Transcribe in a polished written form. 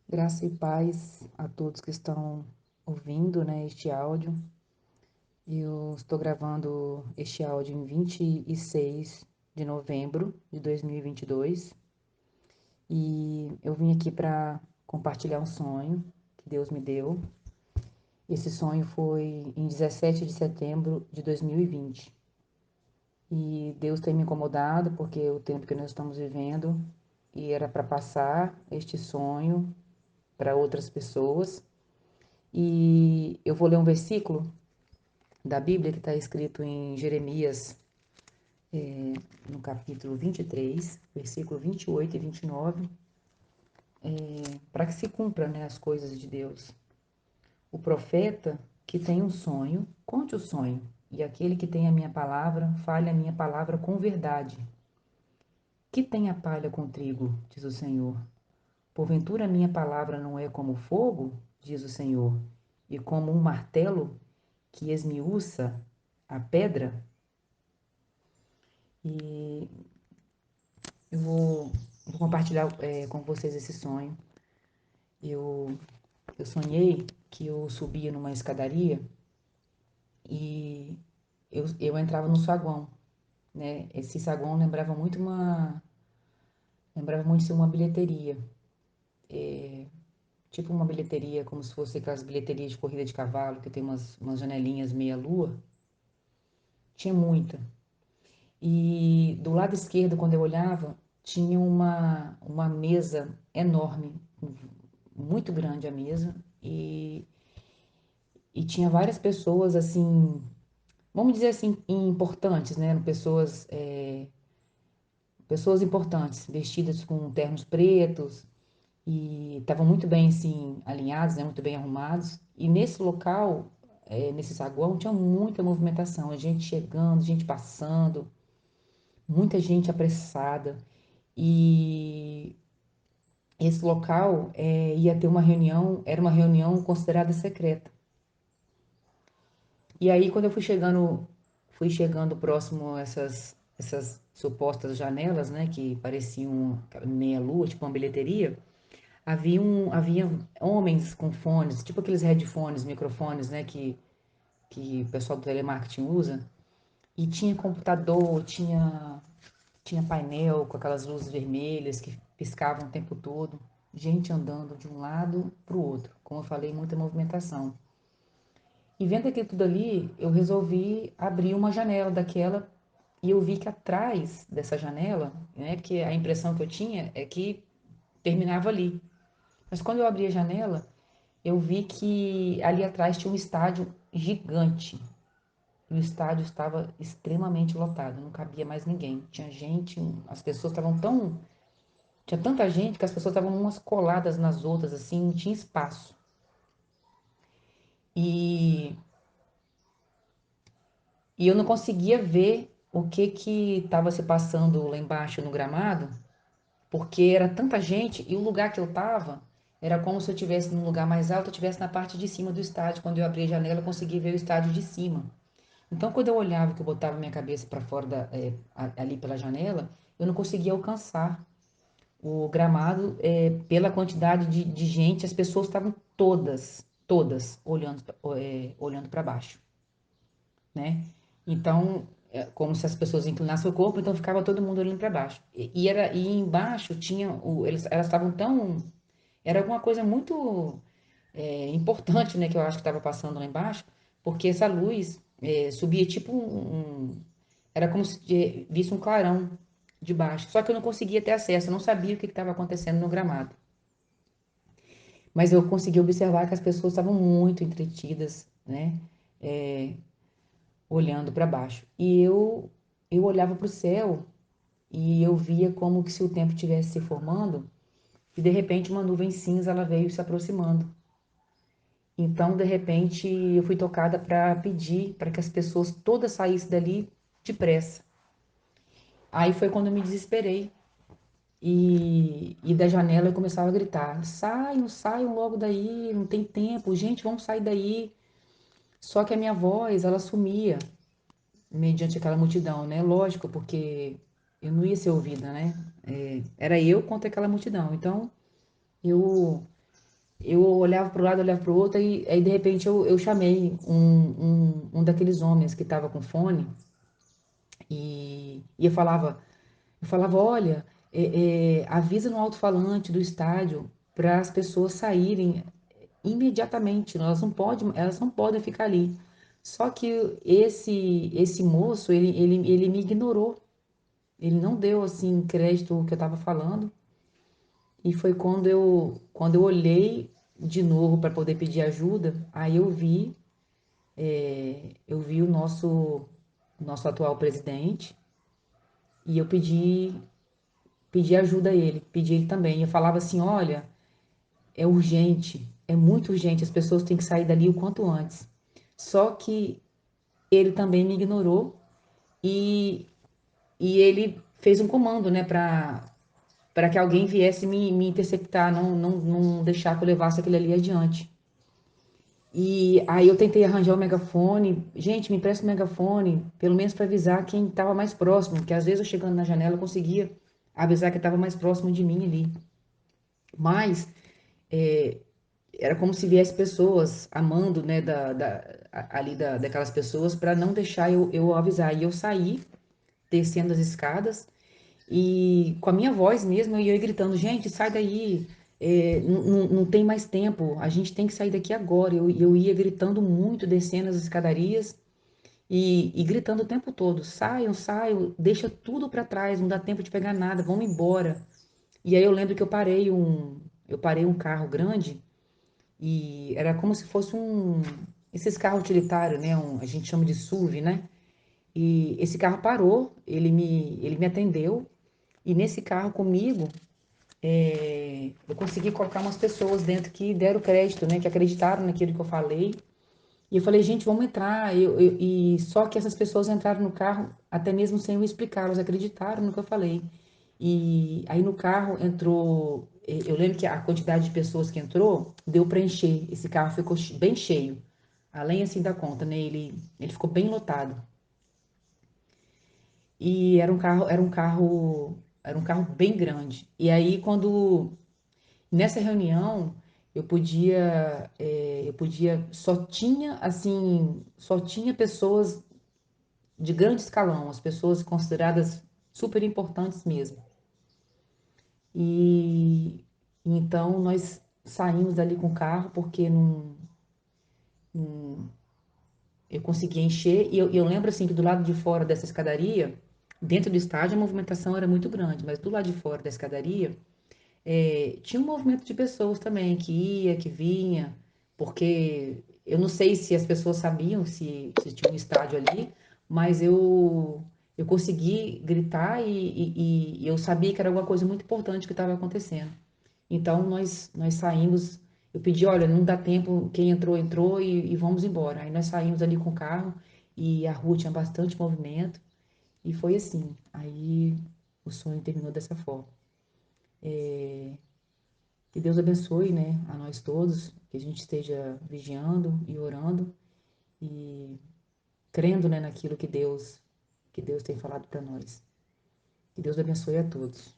Graça e paz a todos que estão ouvindo, né, este áudio. Eu estou gravando este áudio em 26 de novembro de 2022 e eu vim aqui para compartilhar um sonho que Deus me deu. Esse sonho foi em 17 de setembro de 2020 e Deus tem me incomodado porque o tempo que nós estamos vivendo e era para passar este sonho para outras pessoas. E eu vou ler um versículo da Bíblia que está escrito em Jeremias, no capítulo 23, versículo 28 e 29, para que se cumpra, né, as coisas de Deus. O profeta que tem um sonho, conte o sonho, e aquele que tem a minha palavra, fale a minha palavra com verdade. Que tem a palha com trigo, diz o Senhor. Porventura a minha palavra não é como fogo, diz o Senhor, e como um martelo que esmiuça a pedra? E eu vou compartilhar com vocês esse sonho. Eu, eu sonhei que eu subia numa escadaria e eu entrava no saguão, né? Esse saguão lembrava muito ser uma bilheteria, tipo uma bilheteria como se fosse aquelas bilheterias de corrida de cavalo que tem umas janelinhas meia-lua. Tinha muita. E do lado esquerdo, quando eu olhava, tinha uma mesa enorme, muito grande a mesa, e tinha várias pessoas assim, vamos dizer assim, importantes, né? Pessoas importantes, vestidas com ternos pretos e estavam muito bem assim alinhados, né? Muito bem arrumados. E nesse local, nesse saguão, tinha muita movimentação, gente chegando, gente passando, muita gente apressada. E esse local ia ter uma reunião, era uma reunião considerada secreta. E aí, quando eu fui chegando próximo a essas supostas janelas, né, que pareciam meia-lua, tipo uma bilheteria, havia homens com fones, tipo aqueles headphones, microfones, né, que o pessoal do telemarketing usa, e tinha computador, tinha painel com aquelas luzes vermelhas que piscavam o tempo todo, gente andando de um lado para o outro, como eu falei, muita movimentação. E vendo aquilo tudo ali, eu resolvi abrir uma janela daquela e eu vi que atrás dessa janela, né, porque a impressão que eu tinha é que terminava ali. Mas quando eu abri a janela, eu vi que ali atrás tinha um estádio gigante. E o estádio estava extremamente lotado, não cabia mais ninguém. Tinha gente, as pessoas estavam tão. Tinha tanta gente que as pessoas estavam umas coladas nas outras, assim, não tinha espaço. E E eu não conseguia ver o que que estava se passando lá embaixo no gramado, porque era tanta gente e o lugar que eu estava era como se eu estivesse num lugar mais alto, eu estivesse na parte de cima do estádio. Quando eu abri a janela, eu conseguia ver o estádio de cima. Então, quando eu olhava, que eu botava minha cabeça para fora ali pela janela, eu não conseguia alcançar o gramado pela quantidade de gente. As pessoas estavam todas olhando para baixo, né? Então, como se as pessoas inclinassem o corpo, então ficava todo mundo olhando para baixo. E embaixo tinha elas estavam tão, era alguma coisa muito importante, né, que eu acho que estava passando lá embaixo, porque essa luz subia tipo era como se visse um clarão de baixo. Só que eu não conseguia ter acesso, eu não sabia o que estava acontecendo no gramado. Mas eu consegui observar que as pessoas estavam muito entretidas, né? É, olhando para baixo. Eu olhava para o céu e eu via como que se o tempo estivesse se formando e de repente uma nuvem cinza ela veio se aproximando. Então, de repente, eu fui tocada para pedir para que as pessoas todas saíssem dali depressa. Aí foi quando eu me desesperei e da janela eu começava a gritar: saiam, saiam logo daí, não tem tempo, gente, vamos sair daí. Só que a minha voz, ela sumia mediante aquela multidão, né? Lógico, porque eu não ia ser ouvida, né? Era eu contra aquela multidão. Então, eu eu olhava para o lado, olhava para o outro, e aí de repente eu chamei um daqueles homens que estava com fone e eu falava, olha, avisa no alto-falante do estádio para as pessoas saírem imediatamente, elas não podem ficar ali. Só que esse moço, ele me ignorou. Ele não deu assim crédito ao que eu estava falando. E foi quando eu olhei de novo para poder pedir ajuda, aí eu vi o nosso atual presidente e eu pedi ajuda a ele, pedi ele também. Eu falava assim, olha, é urgente, é muito urgente, as pessoas têm que sair dali o quanto antes. Só que ele também me ignorou e, e ele fez um comando, né, para que alguém viesse me interceptar, não deixar que eu levasse aquele ali adiante. E aí eu tentei arranjar o megafone. Gente, me empresta o megafone, pelo menos para avisar quem estava mais próximo, que às vezes eu chegando na janela eu conseguia avisar que estava mais próximo de mim ali. Mas é, era como se viesse pessoas amando, né, daquelas pessoas para não deixar eu avisar. E eu saí descendo as escadas e com a minha voz mesmo, eu ia gritando, gente, sai daí, não tem mais tempo, a gente tem que sair daqui agora. Eu ia gritando muito, descendo as escadarias e gritando o tempo todo, saiam, saiam, deixa tudo para trás, não dá tempo de pegar nada, vamos embora. E aí eu lembro que eu parei um carro grande e era como se fosse esses carros utilitários, né? A gente chama de SUV, né? E esse carro parou, ele me atendeu, e nesse carro comigo, eu consegui colocar umas pessoas dentro que deram crédito, né? Que acreditaram naquilo que eu falei. E eu falei, gente, vamos entrar. E só que essas pessoas entraram no carro, até mesmo sem eu explicar, elas acreditaram no que eu falei. E aí no carro entrou. Eu lembro que a quantidade de pessoas que entrou deu para encher. Esse carro ficou bem cheio, além assim da conta, né? Ele ficou bem lotado. E era um carro bem grande. E aí quando nessa reunião só tinha pessoas de grande escalão, as pessoas consideradas super importantes mesmo. E então nós saímos dali com o carro porque eu consegui encher. E eu lembro assim que do lado de fora dessa escadaria, dentro do estádio a movimentação era muito grande, mas do lado de fora da escadaria tinha um movimento de pessoas também que ia, que vinha, porque eu não sei se as pessoas sabiam se tinha um estádio ali, mas eu consegui gritar e eu sabia que era alguma coisa muito importante que estava acontecendo. Então nós saímos, eu pedi, olha, não dá tempo, quem entrou, entrou e vamos embora. Aí nós saímos ali com o carro e a rua tinha bastante movimento e foi assim. Aí o sonho terminou dessa forma. Que Deus abençoe, né, a nós todos, que a gente esteja vigiando e orando e crendo, né, naquilo que Deus tem falado para nós. Que Deus abençoe a todos.